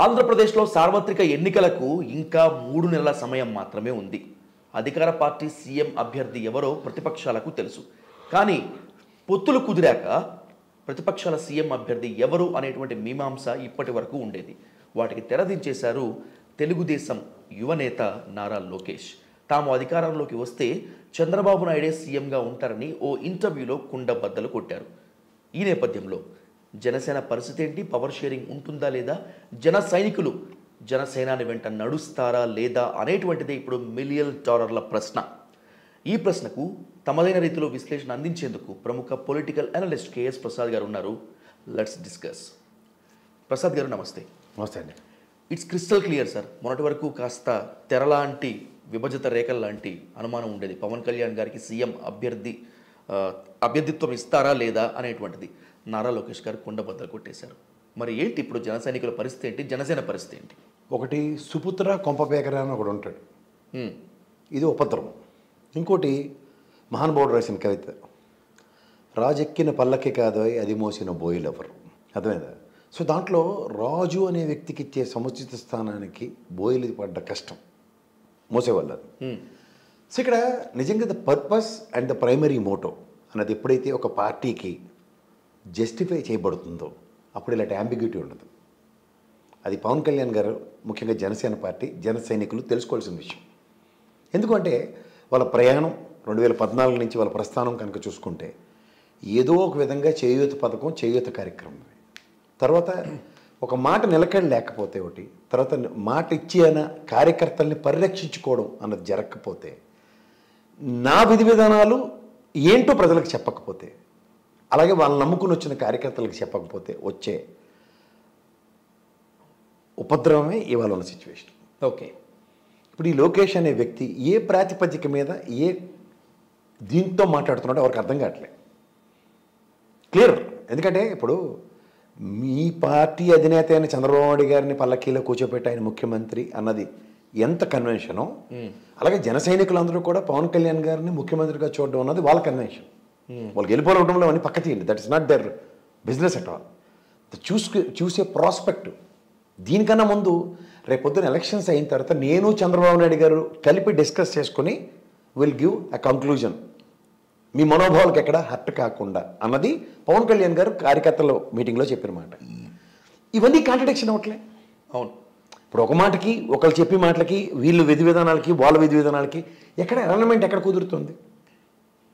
ఆంధ్రప్రదేశ్లో సార్వత్రిక ఎన్నికలకు ఇంకా 3 నెలల సమయం మాత్రమే ఉంది. అధికార పార్టీ సీఎం అభ్యర్థి ఎవరో ప్రతిపక్షాలకు తెలుసు. కానీ పొత్తులు కుదిరాక ప్రతిపక్షాల సీఎం అభ్యర్థి ఎవరు అనేటువంటి మీమాంస ఇప్పటి వరకు ఉండేది. వాటికి తెరదించేశారు తెలుగుదేశం యువనేత నారా లోకేష్. తాము అధికారంలోకి వస్తే చంద్రబాబు నాయుడే సీఎంగా ఉంటారని ఓ ఇంటర్వ్యూలో కుండబద్దలు కొట్టారు. ఈ నేపథ్యంలో జనసేన పరిస్థితి ఏంటి? పవర్ షేరింగ్ ఉంటుందా లేదా? జన సైనికులు జనసేనాని వెంట నడుస్తారా లేదా అనేటువంటిదే ఇప్పుడు $1 మిలియన్ ప్రశ్న. ఈ ప్రశ్నకు తమదైన రీతిలో విశ్లేషణ అందించేందుకు ప్రముఖ పొలిటికల్ అనలిస్ట్ కేఎస్ ప్రసాద్ గారు ఉన్నారు. Let's discuss. ప్రసాద్ గారు నమస్తే. నమస్తే అండి. It's crystal clear sir. మొన్నటి వరకు కాస్త తెరలాంటి విభజిత రేఖల లాంటి అనుమానం ఉండేది. పవన్ కళ్యాణ్ గారికి సీఎం అభ్యర్థిత్వం ఇస్తారా లేదా అనేటువంటిది. నారా లోకేష్ గారు కుండబద్దలు కొట్టేశారు. మరి ఏంటి ఇప్పుడు జన సైనికుల పరిస్థితి ఏంటి? జనసేన పరిస్థితి ఏంటి? ఒకటి సుపుత్ర కొంపపేకర అని ఒకడు ఉంటాడు, ఇది ఉపద్రవం. ఇంకోటి మహానుభావుడు రాసిన కవిత, రాజెక్కిన పల్లకి కాదు అది మోసిన బోయిలెవరు. అర్థమైందా? సో దాంట్లో రాజు అనే వ్యక్తికి ఇచ్చే సముచిత స్థానానికి బోయిలు పడ్డ కష్టం మోసేవాళ్ళు. సో ఇక్కడ నిజంగా the purpose and the primary motto అన్నది ఎప్పుడైతే ఒక పార్టీకి జస్టిఫై చేయబడుతుందో అప్పుడు ఇలాంటి అంబిగ్యూటీ ఉండదు. అది పవన్ కళ్యాణ్ గారు, ముఖ్యంగా జనసేన పార్టీ జన సైనికులు తెలుసుకోవాల్సిన విషయం. ఎందుకంటే వాళ్ళ ప్రయాణం 2014 నుంచి వాళ్ళ ప్రస్థానం కనుక చూసుకుంటే ఏదో ఒక విధంగా చేయూత పథకం, చేయూత కార్యక్రమం, తర్వాత ఒక మాట నిలకడ లేకపోతే ఒకటి, తర్వాత మాట ఇచ్చిన కార్యకర్తల్ని పరిరక్షించుకోవడం అన్నది జరగకపోతే, నా విధి విధానాలు ఏంటో ప్రజలకు చెప్పకపోతే, అలాగే వాళ్ళు నమ్ముకుని వచ్చిన కార్యకర్తలకు చెప్పకపోతే వచ్చే ఉపద్రవమే ఇవాళ ఉన్న సిచ్యువేషన్. ఓకే, ఇప్పుడు ఈ లోకేష్ అనే వ్యక్తి ఏ ప్రాతిపదిక మీద ఏ దీంతో మాట్లాడుతున్నాడో ఎవరికి అర్థం కావట్లేదు. క్లియర్. ఎందుకంటే ఇప్పుడు మీ పార్టీ అధినేత అయిన చంద్రబాబు నాయుడు గారిని పల్లకీలో కూర్చోబెట్టి ఆయన ముఖ్యమంత్రి అన్నది ఎంత కన్వెన్షనో, అలాగే జన సైనికులందరూ కూడా పవన్ కళ్యాణ్ గారిని ముఖ్యమంత్రిగా చూడడం అన్నది వాళ్ళ కన్వెన్షన్. వాళ్ళకి వెళ్ళిపోవడంలో అని పక్క తీయండి, that is not their business at all. చూసే ప్రాస్పెక్ట్. దీనికన్నా ముందు రేపొద్దున ఎలక్షన్స్ అయిన తర్వాత నేను చంద్రబాబు నాయుడు గారు కలిపి డిస్కస్ చేసుకుని విల్ గివ్ అ కంక్లూజన్, మీ మనోభావాలకు ఎక్కడ హర్ట్ కాకుండా అన్నది పవన్ కళ్యాణ్ గారు కార్యకర్తల మీటింగ్లో చెప్పిన మాట. ఇవన్నీ కాంట్రడిక్షన్ అవ్వట్లే. అవును. ఇప్పుడు ఒక మాటకి ఒకళ్ళు చెప్పే మాటలకి వీళ్ళు విధి విధానాలకి వాళ్ళ విధి విధానాలకి ఎక్కడ అలైన్మెంట్ ఎక్కడ కుదురుతుంది?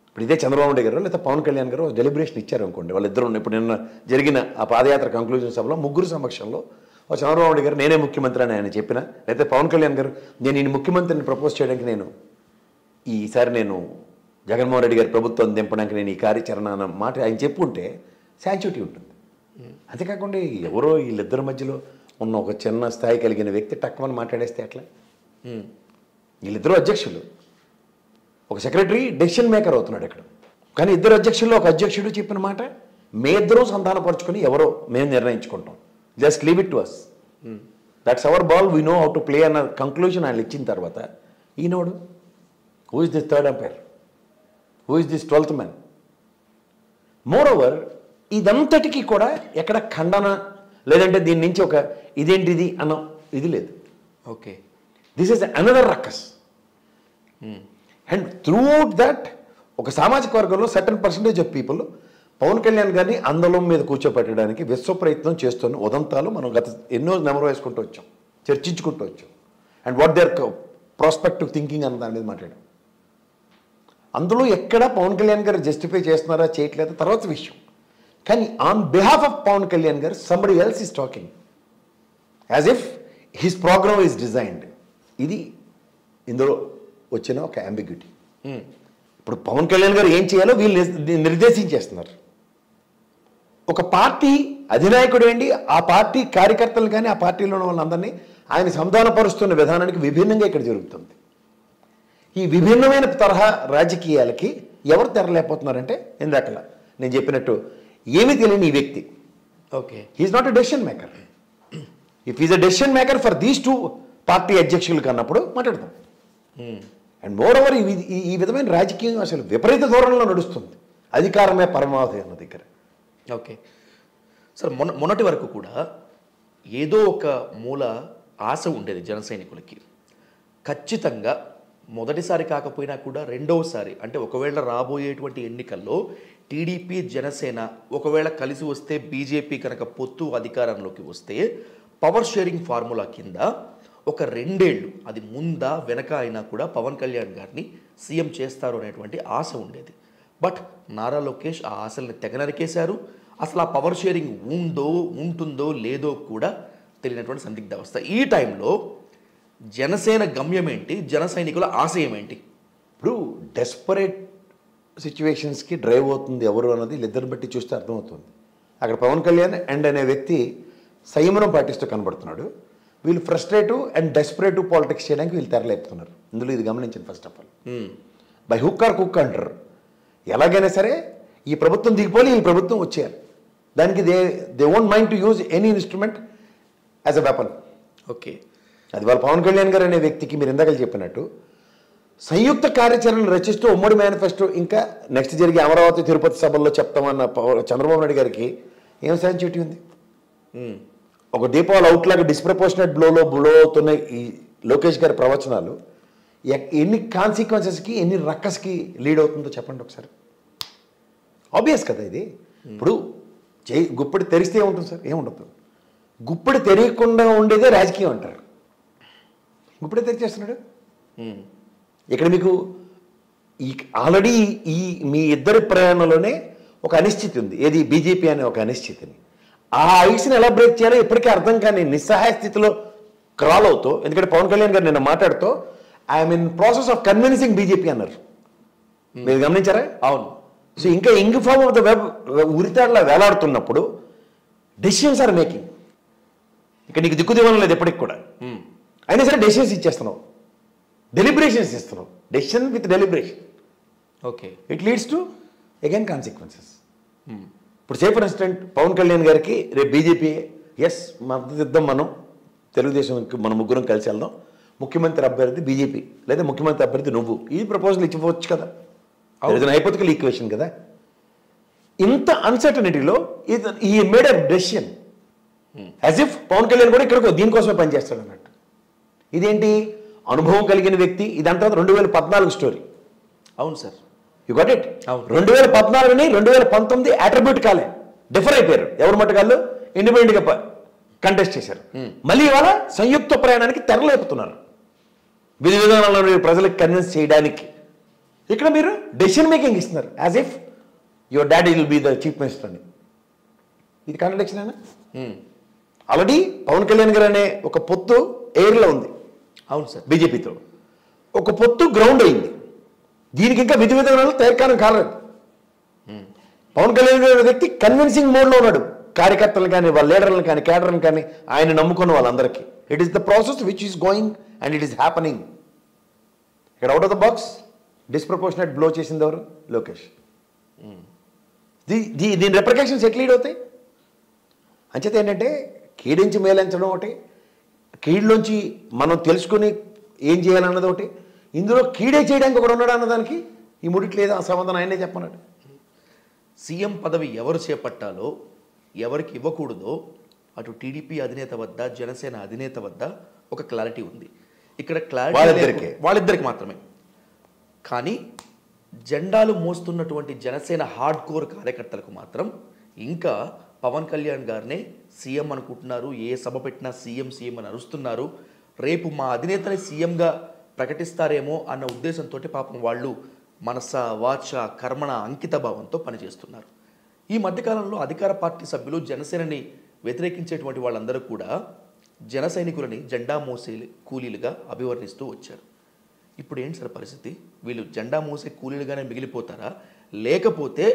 ఇప్పుడు ఇదే చంద్రబాబు నాయుడు గారు లేదా పవన్ కళ్యాణ్ గారు డెలిబరేషన్ ఇచ్చారు అనుకోండి, వాళ్ళిద్దరు ఇప్పుడు నిన్న జరిగిన ఆ పాదయాత్ర కంక్లూజన్ సభలో ముగ్గురు సమక్షంలో చంద్రబాబు నాయుడు గారు నేనే ముఖ్యమంత్రి అని ఆయన చెప్పిన, లేకపోతే పవన్ కళ్యాణ్ గారు నేను ఈ ముఖ్యమంత్రిని ప్రపోజ్ చేయడానికి ఈసారి నేను జగన్మోహన్ రెడ్డి గారి ప్రభుత్వం దింపడానికి నేను ఈ కార్యాచరణ అన్న మాట ఆయన చెప్పుకుంటే శాంచుటీ ఉంటుంది. అంతేకాకుండా ఎవరో వీళ్ళిద్దరి మధ్యలో ఉన్న ఒక చిన్న స్థాయి కలిగిన వ్యక్తి టక్కుమని మాట్లాడేస్తే ఎట్లా? వీళ్ళిద్దరూ అధ్యక్షులు, ఒక సెక్రటరీ డెసిషన్ మేకర్ అవుతున్నాడు ఇక్కడ. కానీ ఇద్దరు అధ్యక్షుల్లో ఒక అధ్యక్షుడు చెప్పిన మాట మే ఇద్దరూ సంధానపరుచుకొని ఎవరో మేము నిర్ణయించుకుంటాం, just leave it to us, that's our ball, we know how to play అన్న కంక్లూజన్ ఆయన ఇచ్చిన తర్వాత ఈనాడు who is this third umpire, who is this 12th man? Moreover ఇదంతటికీ కూడా ఎక్కడ ఖండన లేదంటే దీని నుంచి ఒక ఇదేంటిది అన్న ఇది లేదు. Okay, this is another ruckus. And throughout that ఒక సామాజిక వర్గంలో certain percentage of people Pawan Kalyan గారిని అందలం మీద కూర్చోపెట్టడానికి విశ్వ ప్రయత్నం చేస్తున్న ఉదంతాలు మనం గత ఎన్నో నెమరు వేసుకుంటూ వచ్చాం, చర్చించుకుంటూ వచ్చాం. And what their prospective thinking అన్న దాని మీద మాట్లాడాం. అందులో ఎక్కడ పవన్ కళ్యాణ్ గారు జస్టిఫై చేస్తున్నారా చేయట్లేదా తర్వాత విషయం. కానీ on behalf of Pavan Kalyan garu somebody else is talking as if his program is designed. ఇది ఇందులో వచ్చిన ఒక అంబిగ్యూటీ. ఇప్పుడు పవన్ కళ్యాణ్ గారు ఏం చేయాలో వీళ్ళు నిర్దేశించేస్తున్నారు. ఒక పార్టీ అధినాయకుడు ఏంటి, ఆ పార్టీ కార్యకర్తలు కానీ ఆ పార్టీలో ఉన్న వాళ్ళందరినీ ఆయన సంధానపరుస్తున్న విధానానికి విభిన్నంగా ఇక్కడ జరుగుతుంది. ఈ విభిన్నమైన తరహా రాజకీయాలకి ఎవరు తెరలేకపోతున్నారంటే ఇందాకలా నేను చెప్పినట్టు ఏమీ తెలియని ఈ వ్యక్తి. Okay, he is not a decision maker. If is a decision maker for these two party అధ్యక్షులు కన్నప్పుడు మాట్లాడతాం. అండ్ మోర్ ఓవర్ ఈ విధమైన రాజకీయం అసలు విపరీత ధోరణిలో నడుస్తుంది. అధికారమే పరమావధి అన్న దగ్గర. ఓకే సార్, మొన్నటి వరకు కూడా ఏదో ఒక మూల ఆశ ఉండేది జన సైనికులకి. ఖచ్చితంగా మొదటిసారి కాకపోయినా కూడా రెండవసారి అంటే ఒకవేళ రాబోయేటువంటి ఎన్నికల్లో టీడీపీ జనసేన ఒకవేళ కలిసి వస్తే, బీజేపీ కనుక పొత్తు అధికారంలోకి వస్తే పవర్ షేరింగ్ ఫార్ములా కింద ఒక 2 ఏళ్ళు అది ముందా వెనక అయినా కూడా పవన్ కళ్యాణ్ గారిని సీఎం చేస్తారు అనేటువంటి ఆశ ఉండేది. బట్ నారా లోకేష్ ఆ ఆశల్ని తెగనరికేశారు. అసలు ఆ పవర్ షేరింగ్ ఉంటుందో లేదో కూడా తెలియనటువంటి సందిగ్ధ అవస్థ. ఈ టైంలో జనసేన గమ్యం ఏంటి, జన సైనికుల ఆశయం ఏంటి? ఇప్పుడు డెస్పరేట్ సిచ్యువేషన్స్కి డ్రైవ్ అవుతుంది ఎవరు అన్నది వీళ్ళిద్దరిని బట్టి చూస్తే అర్థమవుతుంది. అక్కడ పవన్ కళ్యాణ్ అనే వ్యక్తి సంయమనం పాటిస్తూ కనబడుతున్నాడు. వీళ్ళు ఫ్రస్ట్రేటివ్ అండ్ డెస్పరేటివ్ పాలిటిక్స్ చేయడానికి వీళ్ళు తెరలేపుతున్నారు. ఇందులో ఇది గమనించండి. First of all by hook are cook అంటారు. ఎలాగైనా సరే ఈ ప్రభుత్వం దిగిపోయి ఈ ప్రభుత్వం వచ్చేయాలి. దానికి they won't mind to use any instrument as a weapon. Okay, అది వాళ్ళ పవన్ కళ్యాణ్ గారు అనే వ్యక్తికి మీరు ఇందాక చెప్పినట్టు సంయుక్త కార్యాచరణ రచిస్తూ ఉమ్మడి మేనిఫెస్టో ఇంకా నెక్స్ట్ జరిగే అమరావతి తిరుపతి సభల్లో చెప్తామన్న చంద్రబాబు నాయుడు గారికి ఏం సెన్సిటివిటీ ఉంది? ఒక దీపావళి అవుట్లాగా డిస్ప్రపోర్షనేట్ బ్లో అవుతున్న ఈ లోకేష్ గారి ప్రవచనాలు ఎన్ని కాన్సిక్వెన్సెస్కి ఎన్ని రక్కస్కి లీడ్ అవుతుందో చెప్పండి ఒకసారి. ఆబ్వియస్ కదా ఇది. ఇప్పుడు గుప్పడి తెరిస్తే ఏముంటుంది సార్? ఏముండదు. గుప్పడి తెరియకుండా ఉండేదే రాజకీయం అంటారు. గుప్పడి తెరిచేస్తున్నాడు. ఇక్కడ మీకు ఈ ఆల్రెడీ ఈ మీ ఇద్దరి ప్రయాణంలోనే ఒక అనిశ్చితి ఉంది. ఏది? బీజేపీ అనే ఒక అనిశ్చితిని. ఆ ఐస్ని ఎలా బ్రేక్ చేయాలో ఇప్పటికీ అర్థం కాని నిస్సహాయ స్థితిలో క్రాల్ అవుతూ, ఎందుకంటే పవన్ కళ్యాణ్ గారు నిన్న మాట్లాడుతూ I'm in process of convincing BJP అన్నారు. మీరు గమనించారా? అవును. సో ఇంకా ఇంగ్ ఫార్మ్ ఆఫ్ ద వెబ్ ఉరితాడులా వేలాడుతున్నప్పుడు డెసిషన్స్ ఆర్ మేకింగ్. ఇక్కడ నీకు దిక్కుదివ్వడం లేదు ఎప్పటికి కూడా. అయినా సరే డెసిషన్స్ ఇచ్చేస్తున్నావు, డెలిబరేషన్స్ ఇస్తున్నావు. Decision with deliberation. Okay, it leads to again consequences. ఇప్పుడు say for instance Pavan Kalyan గారికి రేపు బీజేపీ ఎస్ మద్దతు ఇద్దాం, మనం తెలుగుదేశంకి మనం ముగ్గురం కలిసి వెళ్దాం, ముఖ్యమంత్రి అభ్యర్థి బీజేపీ లేదా ముఖ్యమంత్రి అభ్యర్థి నువ్వు, ఈ ప్రపోజల్ ఇచ్చిపోవచ్చు కదా. హైపోథెటికల్ ఈక్వేషన్ కదా. ఇంత అన్సర్టనిటీలో ఈ made a decision as if Pawan Kalyan కూడా ఇక్కడికి దీనికోసమే పనిచేస్తాడు అన్నట్టు. ఇదేంటి? అనుభవం కలిగిన వ్యక్తి. ఇదంతా 2014 స్టోరీ. అవును సార్, యు గాట్ ఇట్. 2014ని 2019 అట్రిబ్యూట్ కాలే, డిఫర్ అయిపోయారు. ఎవరు మట్టుకాళ్ళు ఇండిపెండెంట్గా కంటెస్ట్ చేశారు. మళ్ళీ ఇవాళ సంయుక్త ప్రయాణానికి తెరలేపుతున్నారు విధి విధానాలను ప్రజలకు కన్విన్స్ చేయడానికి. ఇక్కడ మీరు డెసిషన్ మేకింగ్ ఇస్తున్నారు as if your daddy will be the chief minister అని. ఇది కాంట్రడిక్షన్ అయినా? ఆల్రెడీ పవన్ కళ్యాణ్ గారు అనే ఒక పొత్తు ఎయిర్లో ఉంది. అవును సార్, బీజేపీతో ఒక పొత్తు గ్రౌండ్ అయింది. దీనికి ఇంకా విధి విధానాలు తయారు కాలేదు. పవన్ కళ్యాణ్ గారి వ్యక్తి కన్విన్సింగ్ మోడ్లో ఉన్నాడు. కార్యకర్తలు కానీ, వాళ్ళ లీడర్లను కానీ, కేడర్లను కానీ, ఆయన నమ్ముకున్న వాళ్ళందరికీ. It is the process which is going and it is happening. ఇక్కడ out of the box disproportionate blow చేసింది ఎవరు? లోకేష్. దీని రెప్రికేషన్స్ ఎట్లా లీడ్ అవుతాయి? అంచేత ఏంటంటే కీడించి మేలించడం ఒకటి, కీడులోంచి మనం తెలుసుకుని ఏం చేయాలన్నది ఒకటి, ఇందులో కీడే చేయడానికి ఒకటి ఉన్నాడు అన్నదానికి ఈ ముడికి లేదా సమాధానం ఆయనే చెప్పన్నాడు. సీఎం పదవి ఎవరు చేపట్టాలో, ఎవరికి ఇవ్వకూడదో అటు టీడీపీ అధినేత వద్ద, జనసేన అధినేత వద్ద ఒక క్లారిటీ ఉంది. ఇక్కడ క్లారిటీ వాళ్ళిద్దరికి మాత్రమే. కానీ జెండాలు మోస్తున్నటువంటి జనసేన హార్డ్ కోర్ కార్యకర్తలకు మాత్రం ఇంకా పవన్ కళ్యాణ్ గారినే సీఎం అనుకుంటున్నారు. ఏ సభ పెట్టినా సీఎం సీఎం అని అరుస్తున్నారు. రేపు మా అధినేతని సీఎంగా ప్రకటిస్తారేమో అన్న ఉద్దేశంతో పాపం వాళ్ళు మనస వాచ కర్మణ అంకిత భావంతో పనిచేస్తున్నారు. ఈ మధ్యకాలంలో అధికార పార్టీ సభ్యులు జనసేనని వ్యతిరేకించేటువంటి వాళ్ళందరూ కూడా జన సైనికులని జెండా మోసే కూలీలుగా అభివర్ణిస్తూ వచ్చారు. ఇప్పుడు ఏంటి సార్ పరిస్థితి? వీళ్ళు జెండా మోసే కూలీలుగానే మిగిలిపోతారా, లేకపోతే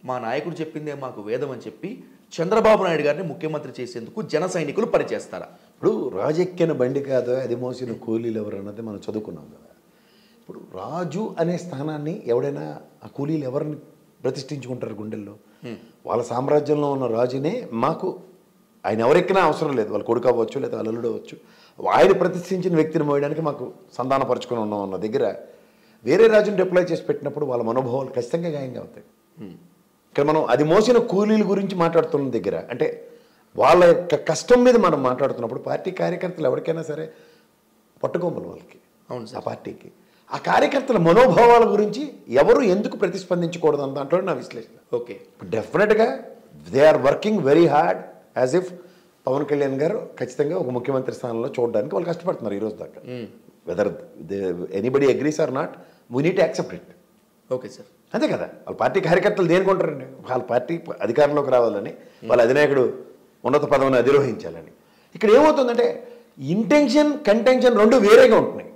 మా నాయకుడు చెప్పిందే మాకు వేదం అని చెప్పి చంద్రబాబు నాయుడు గారిని ముఖ్యమంత్రి చేసేందుకు జన సైనికులు పనిచేస్తారా? ఇప్పుడు రాజెక్కిన బండి కాదు అది మోసిన కూలీలు ఎవరు అన్నది మనం చదువుకున్నాం కదా. ఇప్పుడు రాజు అనే స్థానాన్ని ఎవడైనా ఆ కూలీలు ఎవరిని ప్రతిష్ఠించుకుంటారు గుండెల్లో? వాళ్ళ సామ్రాజ్యంలో ఉన్న రాజునే మాకు ఆయన ఎవరెక్కినా అవసరం లేదు. వాళ్ళ కొడుకు అవ్వచ్చు లేదా వాళ్ళ అల్లుడు అవ్వచ్చు, ఆయన ప్రతిష్ఠించిన వ్యక్తిని మోయడానికి మాకు సంధానపరుచుకొని ఉన్నాం అన్న దగ్గర వేరే రాజుని డిప్లాయ్ చేసి పెట్టినప్పుడు వాళ్ళ మనోభావాలు ఖచ్చితంగా గాయంగా అవుతాయి. ఇక్కడ మనం అది మోసిన కూలీల గురించి మాట్లాడుతున్న దగ్గర అంటే వాళ్ళ యొక్క కష్టం మీద మనం మాట్లాడుతున్నప్పుడు పార్టీ కార్యకర్తలు ఎవరికైనా సరే పట్టుకోమలు వాళ్ళకి అవును ఆ సార్. పార్టీకి ఆ కార్యకర్తల మనోభావాల గురించి ఎవరు ఎందుకు ప్రతిస్పందించకూడదు అన్న దాంట్లో నా విశ్లేషణ. ఓకే. డెఫినెట్గా they are working very hard as if Pawan Kalyan garu ఖచ్చితంగా ఒక ముఖ్యమంత్రి స్థానంలో చూడడానికి వాళ్ళు కష్టపడుతున్నారు ఈరోజు దాకా. Whether anybody agrees or not, we need accept it. Okay sir. అంతే కదా, వాళ్ళ పార్టీ కార్యకర్తలు దేనికొంటారండి? వాళ్ళ పార్టీ అధికారంలోకి రావాలని, వాళ్ళ అధినాయకుడు ఉన్నత పదవిని అధిరోహించాలని. ఇక్కడ ఏమవుతుందంటే ఇంటెన్షన్ కంటెన్షన్ రెండు వేరేగా ఉంటున్నాయి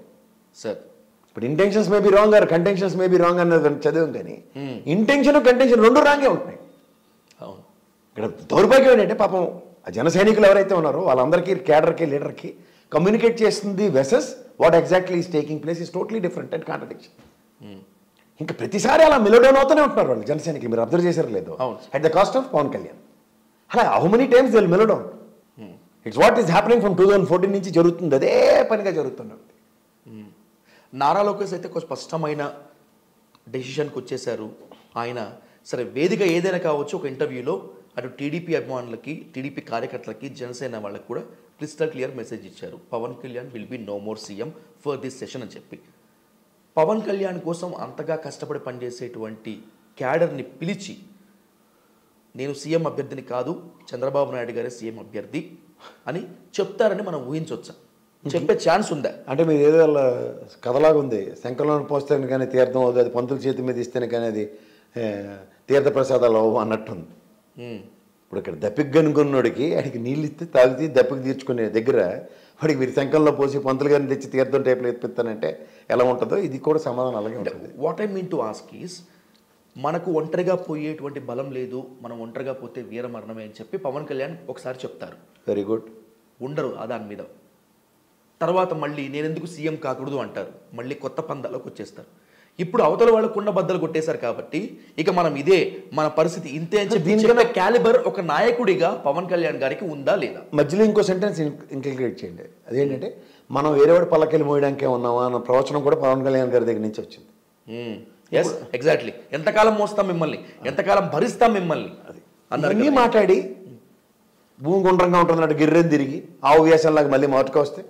సార్. ఇప్పుడు intentions may be wrong or contentions may be wrong అన్నది చదివాం, కానీ ఇంటెన్షన్ కంటెన్షన్ రెండు రాంగే ఉంటున్నాయి. అవును. ఇక్కడ దౌర్భాగ్యం ఏంటంటే పాపం ఆ జన సైనికులు ఎవరైతే ఉన్నారో వాళ్ళందరికీ క్యాడర్కి లీడర్కి కమ్యూనికేట్ చేస్తుంది వెసెస్ what exactly is taking place is totally different and contradiction. ఇంకా ప్రతిసారి అలా మిలోడౌన్ అవుతూనే ఉంటున్నారు వాళ్ళు జన సైనికులు. మీరు అబ్జర్వ్ చేశారు లేదు? At the cost of Pavan Kalyan. అలా how many times they mellow down. It's what is happening from 2014 నుంచి జరుగుతుంది, అదే పనిగా జరుగుతున్నది. నారా లోకేష్ అయితే కొంచెం స్పష్టమైన డెసిషన్కి వచ్చేసారు ఆయన. సరే, వేదిక ఏదైనా కావచ్చు, ఒక ఇంటర్వ్యూలో అటు టీడీపీ అభిమానులకి, టీడీపీ కార్యకర్తలకి, జనసేన వాళ్ళకి కూడా క్రిస్టల్ క్లియర్ మెసేజ్ ఇచ్చారు. Pawan Kalyan will be no more CM for this session అని చెప్పి. పవన్ కళ్యాణ్ కోసం అంతగా కష్టపడి పనిచేసేటువంటి క్యాడర్ని పిలిచి నేను సీఎం అభ్యర్థిని కాదు, చంద్రబాబు నాయుడు గారే సీఎం అభ్యర్థి అని చెప్తారని మనం ఊహించవచ్చా? చెప్పే ఛాన్స్ ఉందా? అంటే మీరు ఏదో వాళ్ళ కథలాగా ఉంది, శంఖంలో పోస్తేనే కానీ తీర్థం అవుతుంది, అది పంతుల చేతి మీద ఇస్తేనే కానీ అది తీర్థ ప్రసాదాలు అవ్వ అన్నట్టుంది. ఇప్పుడు ఇక్కడ దప్పికి కనుక్కున్నోడికి ఆయనకి నీళ్ళు ఇస్తే తాగితే దప్పికి తీర్చుకునే దగ్గర వాడికి మీరు శంఖంలో పోసి పంతులు గారిని తెచ్చి తీర్థం టైపులో ఎత్తిస్తానంటే ఎలా ఉంటుందో ఇది కూడా సమాధానం అలాగే ఉంటుంది. What I mean to ask is, మనకు ఒంటరిగా పోయేటువంటి బలం లేదు, మనం ఒంటరిగా పోతే వీరమరణమే అని చెప్పి పవన్ కళ్యాణ్ ఒకసారి చెప్తారు. Very good. ఉండరు ఆ దాని మీద. తర్వాత మళ్ళీ నేను ఎందుకు సీఎం కాకూడదు అంటారు, మళ్ళీ కొత్త పందాలకు వచ్చేస్తారు. ఇప్పుడు అవతల వాళ్ళు కుండ బద్దలు కొట్టేశారు కాబట్టి ఇక మనం ఇదే, మన పరిస్థితి ఇంతే అని చెప్పి దీనికన్నా క్యాలిబర్ ఒక నాయకుడిగా పవన్ కళ్యాణ్ గారికి ఉందా లేదా? మధ్యలో ఇంకో సెంటెన్స్ ఇంక్లికేట్ చేయండి. అదేంటంటే మనం వేరేవాడు పల్లకెళ్ళి మోయడానికే ఉన్నామా అన్న ప్రవచనం కూడా పవన్ కళ్యాణ్ గారి దగ్గర నుంచి వచ్చింది. Yes, exactly. ఎంతకాలం మోస్తాం మిమ్మల్ని, ఎంతకాలం భరిస్తాం మిమ్మల్ని అన్నీ మాట్లాడి భూమి గుండ్రంగా ఉంటున్నట్టు గిర్రెని తిరిగి ఆవు వ్యాసంలాగా మళ్ళీ మొదటికి వస్తే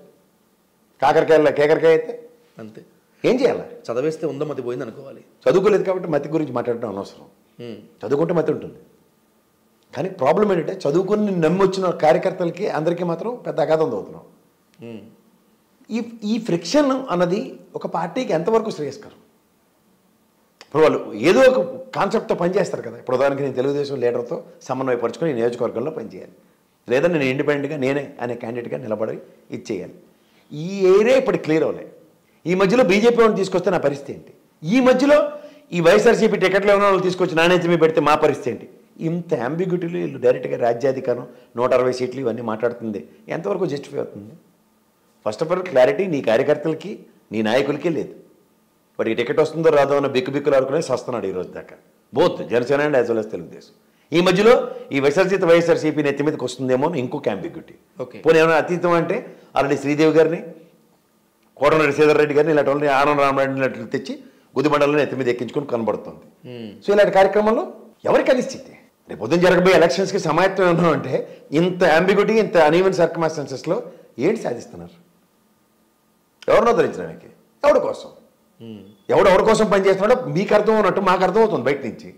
కేకరకాయ అయితే అంతే. ఏం చేయాలి? చదివేస్తే ఉందో మతి పోయింది అనుకోవాలి. చదువుకోలేదు కాబట్టి మతి గురించి మాట్లాడటం అనవసరం. చదువుకుంటే మతి ఉంటుంది. కానీ ప్రాబ్లం ఏంటంటే చదువుకుని నమ్మొచ్చిన కార్యకర్తలకి అందరికీ మాత్రం పెద్ద అగాధం చదువుతున్నాం. ఈ ఫ్రిక్షన్ అన్నది ఒక పార్టీకి ఎంతవరకు శ్రేయస్కరం? ఇప్పుడు వాళ్ళు ఏదో ఒక కాన్సెప్ట్తో పనిచేస్తారు కదా. ఇప్పుడు ఉదాహరణకి నేను తెలుగుదేశం లీడర్తో సమన్వయపరుచుకొని నియోజకవర్గంలో పనిచేయాలి, లేదా నేను ఇండిపెండెంట్గా నేనే అనే క్యాండిడేట్గా నిలబడి ఇది చేయాలి. ఈ ఏరియా ఇప్పుడు క్లియర్ అవ్వలే. ఈ మధ్యలో బీజేపీ వాళ్ళని తీసుకొస్తే నా పరిస్థితి ఏంటి? ఈ మధ్యలో ఈ వైఎస్ఆర్సీపీ టికెట్లు ఉన్న వాళ్ళు తీసుకొచ్చి నాణ్యత పెడితే మా పరిస్థితి ఏంటి? ఇంత అంబిగ్యూటీలు వీళ్ళు డైరెక్ట్గా రాజ్యాధికారం 160 సీట్లు ఇవన్నీ మాట్లాడుతుంది, ఎంతవరకు జస్టిఫై అవుతుంది? ఫస్ట్ ఆఫ్ ఆల్ క్లారిటీ నీ కార్యకర్తలకి నీ నాయకులకి లేదు. వాడికి టికెట్ వస్తుందో రాదో అన్న బిక్కుబిక్కులు ఆడుకునే వస్తున్నాడు ఈరోజు దాకా, both Janasena and as well as Telugu Desam. ఈ మధ్యలో ఈ వైఎస్ఆర్సీపీ నెత్తి మీదకి వస్తుందేమో అని ఇంకొక అంబిగ్యూటీ. పోనీ ఏమైనా అతీతం అంటే ఆల్రెడీ శ్రీదేవి గారిని, కోటమిరెడ్డి శ్రీధర్ రెడ్డి గారిని ఇలాంటి వాళ్ళని ఆనంద రామరెడ్డిని తెచ్చి గుదిబండలను ఎత్తి మీద ఎక్కించుకొని కనబడుతుంది. సో ఇలాంటి కార్యక్రమంలో ఎవరికి అనిశ్చితి? రేపు పొద్దున జరగబోయే ఎలక్షన్స్కి సమాయత్తం ఏమన్నా అంటే ఇంత అంబిగ్యూటీ, ఇంత అనీవెన్ సర్కమ్స్టాన్సెస్లో ఏంటి సాధిస్తున్నారు? ఎవరినో ధరించడానికి, ఎవరి కోసం, ఎవరి కోసం పనిచేస్తున్నాడో మీకు అర్థం ఉన్నట్టు మాకు అర్థం అవుతుంది బయట నుంచి.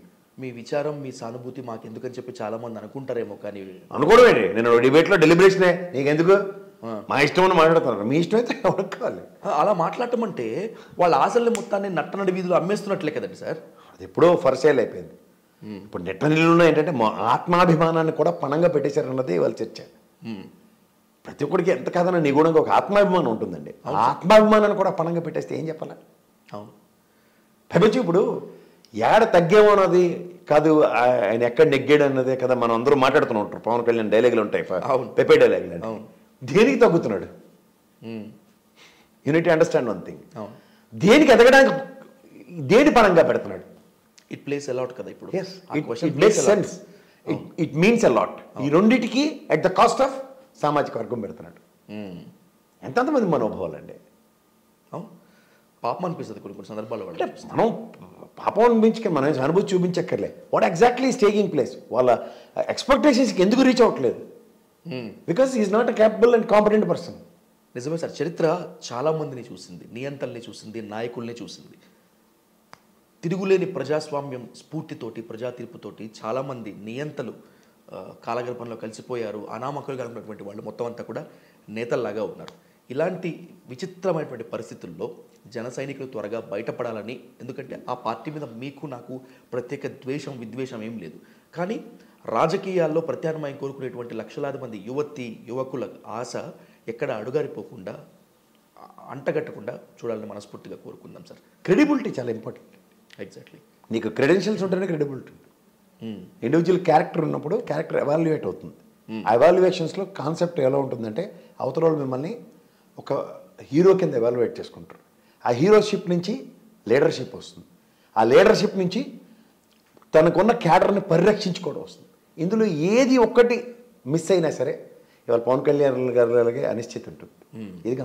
మీ విచారం, మీ సానుభూతి మాకు ఎందుకని చెప్పి చాలా మంది అనుకుంటారేమో, కానీ అనుకోవడం ఏంటి? నేను డిబేట్లో డెలిబరేషనే, నీకెందుకు, మా ఇష్టం అని మాట్లాడుతున్నారు. మీ ఇష్టం అయితే ఎవరికి కావాలి. అలా మాట్లాడటం అంటే వాళ్ళ ఆశల్ని మొత్తాన్ని నట్టనడి వీధులు అమ్మేస్తున్నట్లే కదండి సార్. అది ఎప్పుడో ఫర్సేల్ అయిపోయింది. ఇప్పుడు నెట్టనిల్లులో ఏంటంటే ఆత్మాభిమానాన్ని కూడా పణంగా పెట్టేశారన్నది వాళ్ళ చర్చ. ప్రతి ఒక్కడికి ఎంత కాదన్నా నిగూఢంగా ఒక ఆత్మాభిమానం ఉంటుందండి. ఆత్మాభిమానాన్ని కూడా పణంగా పెట్టేస్తే ఏం చెప్పాలి? అవును. పైపచ్చి ఇప్పుడు ఏడ తగ్గేమో అన్నది కాదు, ఆయన ఎక్కడ నెగ్గాడు అన్నదే కదా మనం అందరూ మాట్లాడుతూ ఉంటారు. పవన్ కళ్యాణ్ డైలాగులు ఉంటాయి, పెప్పే డైలాగులు. దేనికి తగ్గుతున్నాడు? You need to understand one thing. దేనికి ఎదగడానికి దేని పరంగా పెడుతున్నాడు? ఇట్ ప్లేస్ అలాట్ కదా ఇప్పుడు. It makes sense, it means a lot. ఈ రెండింటికి అట్ ద కాస్ట్ ఆఫ్ సామాజిక వర్గం పెడుతున్నాడు. ఎంతమంది మనోభావాలు అండి. పాపం అనిపిస్తుంది కొన్ని సందర్భాల్లో. అంటే మనం పాపం అనిపించక మనం అనుభూతి చూపించక్కర్లే. What exactly is taking place? వాళ్ళ ఎక్స్పెక్టేషన్స్కి ఎందుకు రీచ్ అవ్వట్లేదు? Because is not a capable and competent person. నిజమే సార్, చరిత్ర చాలా మందిని చూసింది, నియంతల్ని చూసింది, నాయకుల్ని చూసింది. తిరుగులేని ప్రజాస్వామ్యం స్ఫూర్తితోటి, ప్రజా తీర్పుతోటి చాలామంది నియంతలు కాలగర్భంలో కలిసిపోయారు. అనామకులుగా ఉన్నటువంటి వాళ్ళు మొత్తం అంతా కూడా నేతల్లాగా ఉన్నారు. ఇలాంటి విచిత్రమైనటువంటి పరిస్థితుల్లో జన సైనికులు త్వరగా బయటపడాలని, ఎందుకంటే ఆ పార్టీ మీద మీకు నాకు ప్రత్యేక ద్వేషం విద్వేషం ఏం లేదు, కానీ రాజకీయాల్లో ప్రత్యామ్నాయం కోరుకునేటువంటి లక్షలాది మంది యువకుల ఆశ ఎక్కడ అడుగారిపోకుండా, అంటగట్టకుండా చూడాలని మనస్ఫూర్తిగా కోరుకుందాం సార్. క్రెడిబిలిటీ చాలా ఇంపార్టెంట్. ఎగ్జాక్ట్లీ. నీకు క్రెడెన్షియల్స్ ఉంటేనే క్రెడిబిలిటీ ఉంటుంది. ఇండివిజువల్ క్యారెక్టర్ ఉన్నప్పుడు క్యారెక్టర్ ఎవాల్యుయేట్ అవుతుంది. ఆ ఎవాల్యుయేషన్స్లో కాన్సెప్ట్ ఎలా ఉంటుందంటే అవతల వాళ్ళు మిమ్మల్ని ఒక హీరో కింద ఎవాల్యుయేట్ చేసుకుంటారు. ఆ హీరోషిప్ నుంచి లీడర్షిప్ వస్తుంది. ఆ లీడర్షిప్ నుంచి తనకున్న క్యాడర్ని పరిరక్షించుకోవడం వస్తుంది. ఇందులో ఏది ఒక్కటి మిస్ అయినా సరే ఇవాళ పవన్ కళ్యాణ్ గారి అనిశ్చితి ఉంటుంది. ఇది